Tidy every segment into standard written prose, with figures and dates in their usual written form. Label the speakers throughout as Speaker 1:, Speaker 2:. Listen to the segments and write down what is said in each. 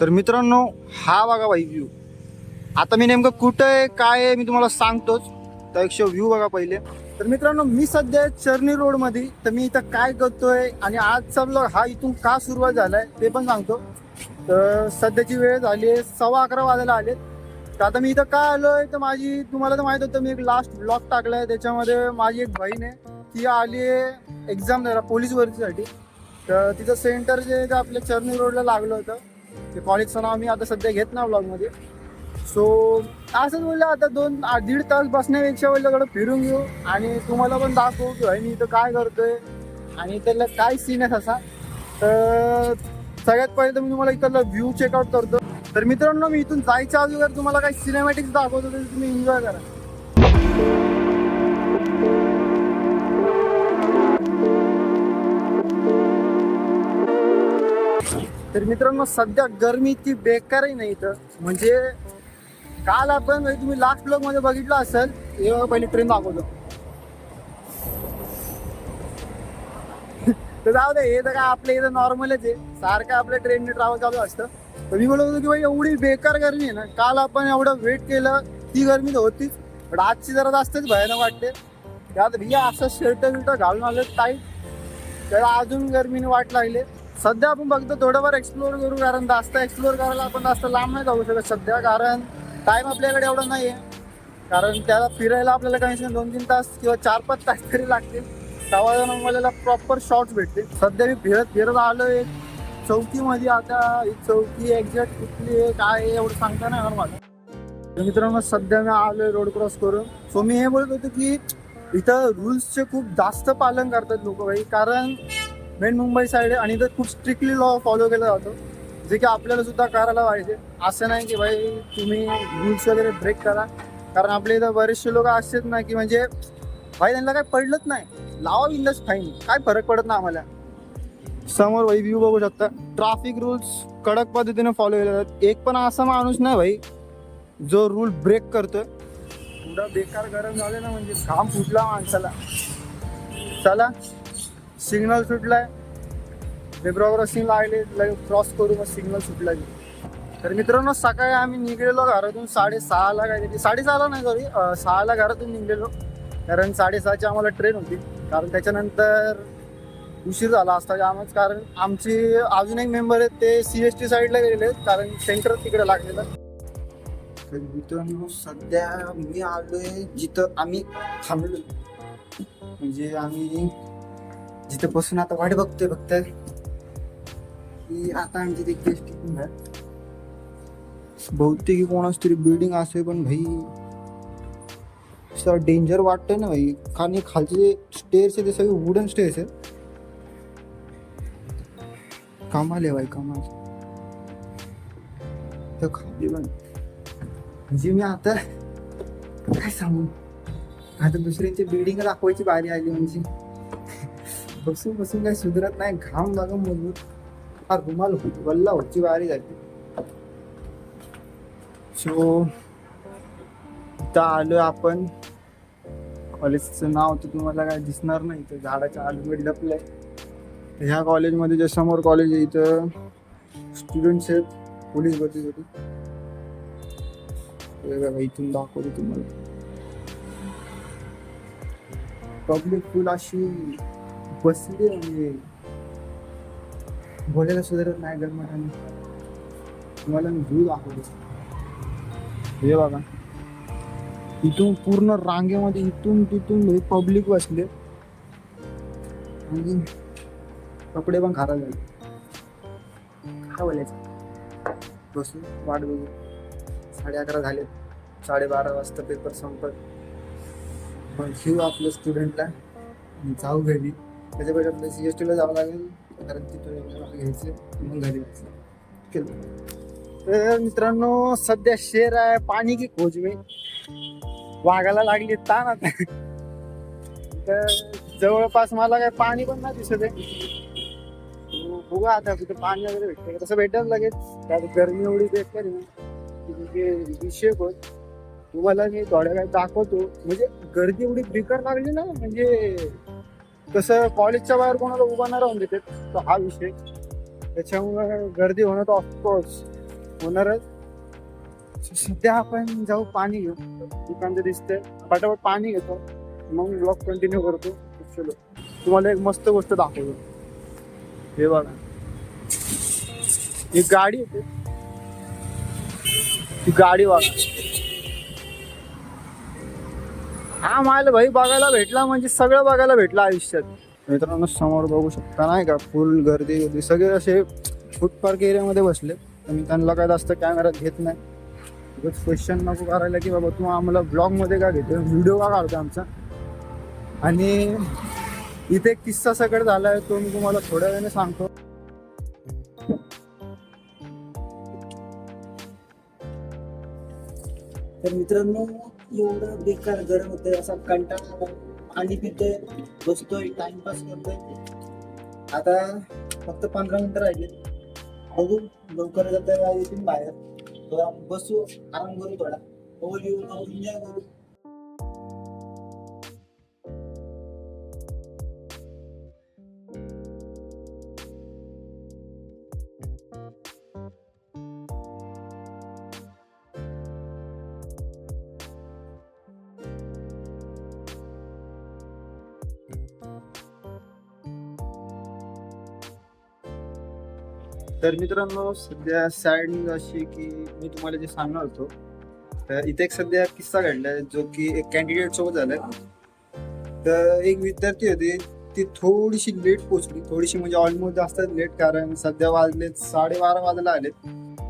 Speaker 1: तर मित्रांनो, हा बघा भाई व्ह्यू. आता मी नेमकं कुठं आहे काय आहे मी तुम्हाला सांगतोच. त्यापेक्षा व्ह्यू बघा पहिले. तर मित्रांनो, मी सध्या चर्नी रोडमध्ये. तर मी इथं काय करतोय आणि आजचा ब्लॉग हा इथून का सुरुवात झालाय ते पण सांगतो. तर सध्याची वेळ झाली आहे 11:15 वाजायला आलेत. तर आता मी इथं का आलोय तर माझी तुम्हाला तर माहित होतं मी एक लास्ट ब्लॉग टाकलाय. त्याच्यामध्ये माझी एक बहीण आहे, ती आली आहे एक्झाम द्यायला पोलीस भरतीसाठी. तर तिचं सेंटर जे आपल्या चर्नी रोडला लागलं होतं, ते कॉलेजचं नाव मी आता सध्या घेत ना ब्लॉगमध्ये. सो असंच बोललं आता 2-1.5 तास बसण्यापेक्षा बोललं थोडं फिरून घेऊ आणि तुम्हाला पण दाखवू की भाई मी इथं काय करतोय आणि त्याला काय सीन आहे असा. तर सगळ्यात पहिले तर मी तुम्हाला इथला व्ह्यू चेकआउट करतो. तर मित्रांनो, मी इथून जायच्या अगोदर तुम्हाला काही सिनेमॅटिक्स दाखवतो, तर तुम्ही एन्जॉय करा. तर मित्रांनो, सध्या गरमी इतकी बेकारही नाही इथं. म्हणजे काल आपण तुम्ही लास्ट ब्लॉग मध्ये बघितलं असेल, हे पहिली ट्रेन दाखवतो. तर जाऊ दे, हे तर काय आपल्या इथं नॉर्मलच आहे, सारखं आपल्या ट्रेनने ट्रॅव्हल चालू असतं. तर मी बोलत होतो की भाई एवढी बेकार गरमी आहे ना, काल आपण एवढं वेट केलं ती गरमी तर होतीच, पण आजची जरा जास्तच भयानक वाटते. त्यात भैया असं शर्ट बिर्ट घालून आलं टाईट, तर अजून गरमीने वाट लागले. सध्या आपण बघतो थोडंफार एक्सप्लोर करू, कारण जास्त एक्सप्लोर करायला आपण जास्त लांब नाही जाऊ शकत सध्या, कारण टाईम आपल्याकडे एवढा नाही आहे. कारण त्याला फिरायला आपल्याला काही 2-3 तास किंवा 4-5 तास तरी लागतील. तेव्हा मला प्रॉपर शॉट्स भेटते. सध्या मी फिरत आलोय चौकीमध्ये. आता ही चौकी एक्झॅक्ट कुठली आहे काय आहे एवढं सांगता नाही येणार मला. तर मित्रांनो, सध्या मी आलोय रोड क्रॉस करून. सो मी हे बोलत होतो की इथं रूल्सचे खूप जास्त पालन करतात लोक भाई, कारण मेन मुंबई साईड आहे आणि इथं खूप स्ट्रिक्टली लॉ फॉलो केला जातो, जे की आपल्याला सुद्धा करायला पाहिजे. असं नाही की भाई तुम्ही रूल्स वगैरे ब्रेक करा, कारण आपल्या इथं बरेचसे लोक असतात ना की म्हणजे भाई त्यांना काय पडलंच नाही, लावा बिंदास फाईन, काय फरक पडत ना आम्हाला. समोर भाई व्ह्यू बघू शकता. ट्रॅफिक रूल्स कडक पद्धतीने फॉलो केले जातात. एक पण असा माणूस नाही भाई जो रूल ब्रेक करतोय. पुढं बेकार गरम झाले ना, म्हणजे घाम फुटला माणसाला. चला, सिग्नल सुटलाय, झेब्रा क्रॉसिंग लागले, क्रॉस करू मग सिग्नल सुटला. तर मित्रांनो, सकाळी आम्ही निघलेलो घरातून 6:30ला, काहीतरी 6:30ला नाही, सॉरी 6ला घरातून निघलेलो, कारण 6:30ची आम्हाला ट्रेन होती. कारण त्याच्यानंतर उशीर झाला असता जामच, कारण आमची अजून एक मेंबर आहेत ते CST साईडला गेलेले, कारण सेंटर तिकडे लागलेलं. तर मित्रांनो, सध्या मी आलोय जिथं आम्ही थांबलो, म्हणजे आम्ही जिथं बसून आता वाट बघतोय फक्त की आता आमची ते गेस्ट टिकून आहे. बहुतेक कोणाच तरी बिल्डिंग असेल, पण भाई असं डेंजर वाटतंय ना भाई, कारण खालचे जे स्टेअर्स आहे ते सगळे वुडन स्टेअर्स आहेत. कमाल आहे भाई, कमाल. तर खाली पण म्हणजे मी आता काय सांगू, आता दुसऱ्यांची बिल्डिंग दाखवायची बारी आली. म्हणजे बसून बसून काही सुधरत नाही, घाम लागून मजबूत हा रुमाल वल्ला व्हायची बारी झाली. सो इथं आलोय आपण. कॉलेजचं नाव तर तुम्हाला काय दिसणार नाही, तर झाडाच्या आलूमध्ये लपलंय. ह्या कॉलेजमध्ये जे समोर कॉलेज आहे, इथं स्टुडंट्स आहेत पोलीस भरतीसाठी. इथून दाखवतो तुम्हाला. पब्लिक फुल अशी बसली, म्हणजे बोलायला सुधारत नाही गरमाटाने. तुम्हाला मी व्ह्यू दाखवतो, हे बघा. इथून पूर्ण रांगेमध्ये इथून तिथून पब्लिक बसले आणि कपडे पण खराब झाले. काय बोलायचं, बसून वाट बघू. 11:30 झाले, 12:30 वाजता पेपर संपत. पण घेऊ आपल्या स्टुडंटला जाऊ घरी. त्याच्यापेक्षा आपल्या CSTला जावं लागेल, कारण तिथून घ्यायचं मग घरी जायचं. तर मित्रांनो, सध्या शेर आहे पाणी की खोज में, वाघाला लागली ताण. आता तर जवळपास मला काय पाणी पण नाही दिसत आहे. बघा आता तिथे पाणी वगैरे भेटते, तसं भेटत लगेच. त्यात गरमी एवढी बेकार आहे ना, म्हणजे विषय होत. तुम्हाला मी थोड्या वेळ दाखवतो. म्हणजे गर्दी एवढी बेकार लागली ना, म्हणजे कसं कॉलेजच्या बाहेर कोणाला उभा नाही राहून देतात, तर हा विषय. त्याच्यामुळे गर्दी होणं तर ऑफकोर्स होणारच. सध्या आपण जाऊ पाणी घेऊ, दुकानचं दिसतंय, पटापट पाणी घेतो, मग ब्लॉग कंटिन्यू करतो. चलो तुम्हाला एक मस्त गोष्ट दाखवतो. हे बघा, ही गाडी येते, ती गाडी बघा. हा माल भाई बघायला भेटला म्हणजे सगळं बघायला भेटलं आयुष्यात. मित्रांनो समोर बघू शकता नाही का, फुल गर्दी होती, सगळे असे फूड पार्क एरियामध्ये बसले. तर मी त्यांना काय जास्त कॅमेरात घेत नाही, क्वेश्चन नको करायला की बाबा तू आम्हाला ब्लॉगमध्ये का घेतो, व्हिडिओ का काढतो आमचा. आणि इथे एक किस्सा सगळं झाला आहे, तो मी तुम्हाला थोड्या वेळाने सांगतो.
Speaker 2: तर मित्रांनो, एवढं बेकार गरम होतंय, असा कंटाळा, पाणी पितोय, बसतोय, टाइमपास करतोय. आता फक्त 15 मिनिटं राहिले, बघू लवकर जाता येतील बाहेर, थोडा बसू, आराम करू, थोडा ओव्हर एन्जॉय करू.
Speaker 1: तर मित्रांनो सध्या सॅड न्यूज अशी की मी तुम्हाला जे सांगणार होतो, तर इथे एक सध्या किस्सा घडलाय जो की एक कॅन्डिडेट सोबत झालाय. तर एक विद्यार्थी होती, ती थोडीशी लेट पोहोचली, थोडीशी म्हणजे ऑलमोस्ट जास्त लेट, कारण सध्या वाजले 12:30 वाजायला आले.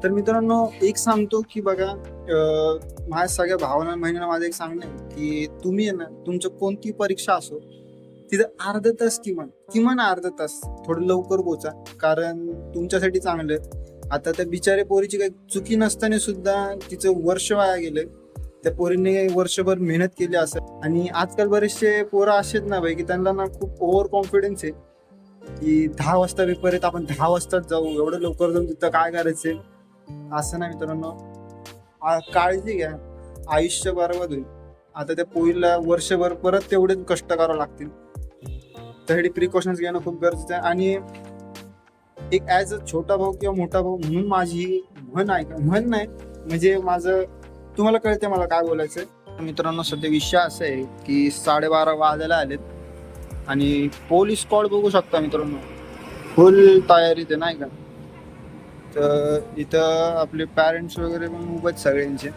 Speaker 1: तर मित्रांनो एक सांगतो की बघा, माझ्या सगळ्या भावना महिन्याला माझं एक सांगणं आहे की तुम्ही आहे ना, तुमचं कोणती परीक्षा असो तिथं अर्धा तास किमान अर्धा तास थोडं लवकर पोचा, कारण तुमच्यासाठी चांगलं आहे. आता त्या बिचारे पोरीची काही चुकी नसताना सुद्धा तिचं वर्ष वाया गेलंय. त्या पोरीने वर्षभर मेहनत केली असं. आणि आजकाल बरेचसे पोरं असेच ना भाई की त्यांना ना खूप ओव्हर कॉन्फिडन्स आहे की 10 वाजता पेपर आहेत, आपण 10 वाजताच जाऊ, एवढं लवकर जाऊन तिथं काय करायचंय. असं नाही मित्रांनो, काळजी घ्या, आयुष्य बरबाद होईल. आता त्या पोरीला वर्षभर परत तेवढेच कष्ट करावं लागतील, त्यासाठी प्रिकॉशन्स घेणं खूप गरजेचं आहे. आणि एक ॲज अ छोटा भाऊ किंवा मोठा भाऊ म्हणून माझी म्हण नाही म्हणजे माझं, तुम्हाला कळते मला काय बोलायचं. मित्रांनो सध्या विषय असं आहे की 12:30 वाजायला आलेत आणि पोलीस स्क्वॉड बघू शकता मित्रांनो, फुल तयारीत आहे नाही का. तर इथं आपले पॅरेंट्स वगैरे पण उभे आहेत सगळ्यांचे.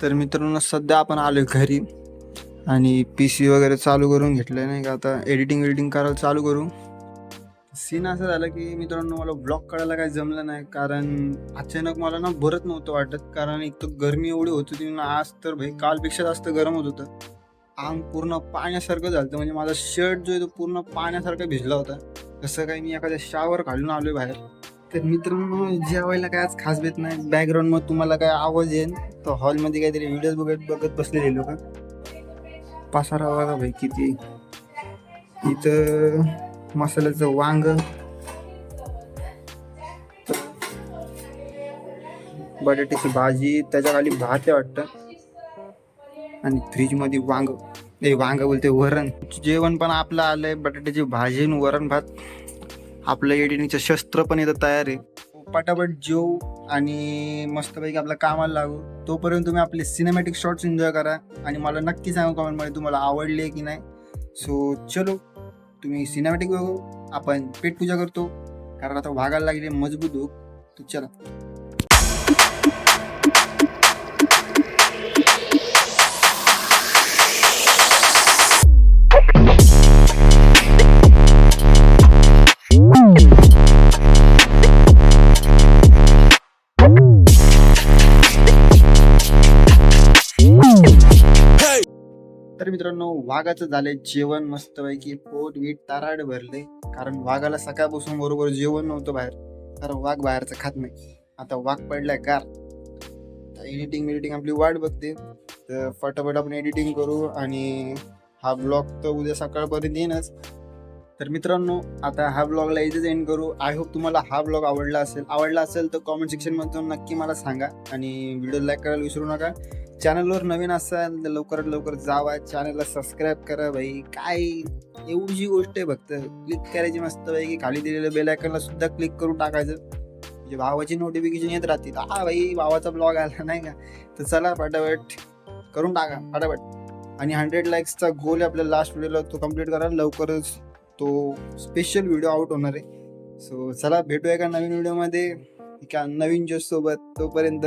Speaker 1: तर मित्रांनो सध्या आपण आलो घरी आणि PC वगैरे चालू करून घेतलं नाही का, आता एडिटिंग करायला चालू करू. सीन असं झालं की मित्रांनो मला ब्लॉग काढायला काही जमलं नाही, कारण अचानक मला ना बरंच नव्हतं वाटत, कारण एक तर गरमी एवढी होत होती ना, आज तर भाई कालपेक्षा जास्त गरम होत होतं. अंग पूर्ण पाण्यासारखं झालं, म्हणजे माझा शर्ट जो आहे तो पूर्ण पाण्यासारखा भिजला होता, जसं काही मी एखाद्या शावर घालून आलोय बाहेर. तर मित्रांनो जेवायला काय आज खास भेट नाही. बॅकग्राऊंडमध्ये तुम्हाला काय आवाज येईल, तर हॉलमध्ये काहीतरी व्हिडिओज बघत बसलेले लोक. पसारा बघा भाई किती. इथं मसाल्याचं वांग, बटाट्याची भाजी, त्याच्या खाली भात आहे वाटतं, आणि फ्रीजमध्ये वांग बोलते वरण. जेवण पण आपलं आलंय, बटाट्याची भाजी आणि वरण भात. आपलं एडिटिंगचं शस्त्र पण इथं तयार आहे. पटापट जेवू आणि मस्तपैकी आपल्या कामाला लागू. तोपर्यंत तुम्ही आपले सिनेमॅटिक शॉट्स एन्जॉय करा आणि मला नक्की सांगा कमेंटमध्ये तुम्हाला आवडले की नाही. सो चलो तुम्ही सिनेमॅटिक बघू, आपण पेटपूजा करतो, कारण आता वागायला लागले मजबूत हो. तर चला. तर मित्रांनो वाघाचं झालंय जेवण, मस्तपैकी पोट वीट ताराड भरले, कारण वाघाला सकाळपासून बरोबर जेवण नव्हतं बाहेर, कारण वाघ बाहेरचं खात नाही. आता वाघ पडलाय कार, एडिटिंग आपली वाट बघते. तर फटाफट आपण एडिटिंग करू आणि हा ब्लॉग तर उद्या सकाळपर्यंत येईनच. तर मित्रांनो आता हा ब्लॉगला इथेच एंड करू. आय होप तुम्हाला हा ब्लॉग आवडला असेल तर कॉमेंट सेक्शनमध्ये जाऊन नक्की मला सांगा आणि व्हिडिओ लाईक करायला विसरू नका. चॅनलवर नवीन असाल तर लवकरात लवकर जावा, चॅनलला सबस्क्राईब करा. भाई काय एवढी गोष्ट आहे, फक्त क्लिक करायची मस्त पैकी, खाली दिलेल्या बेल आयकॉनला सुद्धा क्लिक करून टाकायचं. म्हणजे भावाची नोटिफिकेशन येत राहतील, हा भाई भावाचा ब्लॉग आला नाही का. तर चला फटाफट करून टाका फटाफट. आणि 100 लाईक्सचा गोल आहे आपल्या लास्ट व्हिडिओला, तो कम्प्लीट करा लवकरच. तो स्पेशल व्हिडिओ आउट होणार आहे. सो चला भेटूया एका नवीन व्हिडिओमध्ये एका नवीन जोश सोबत. तोपर्यंत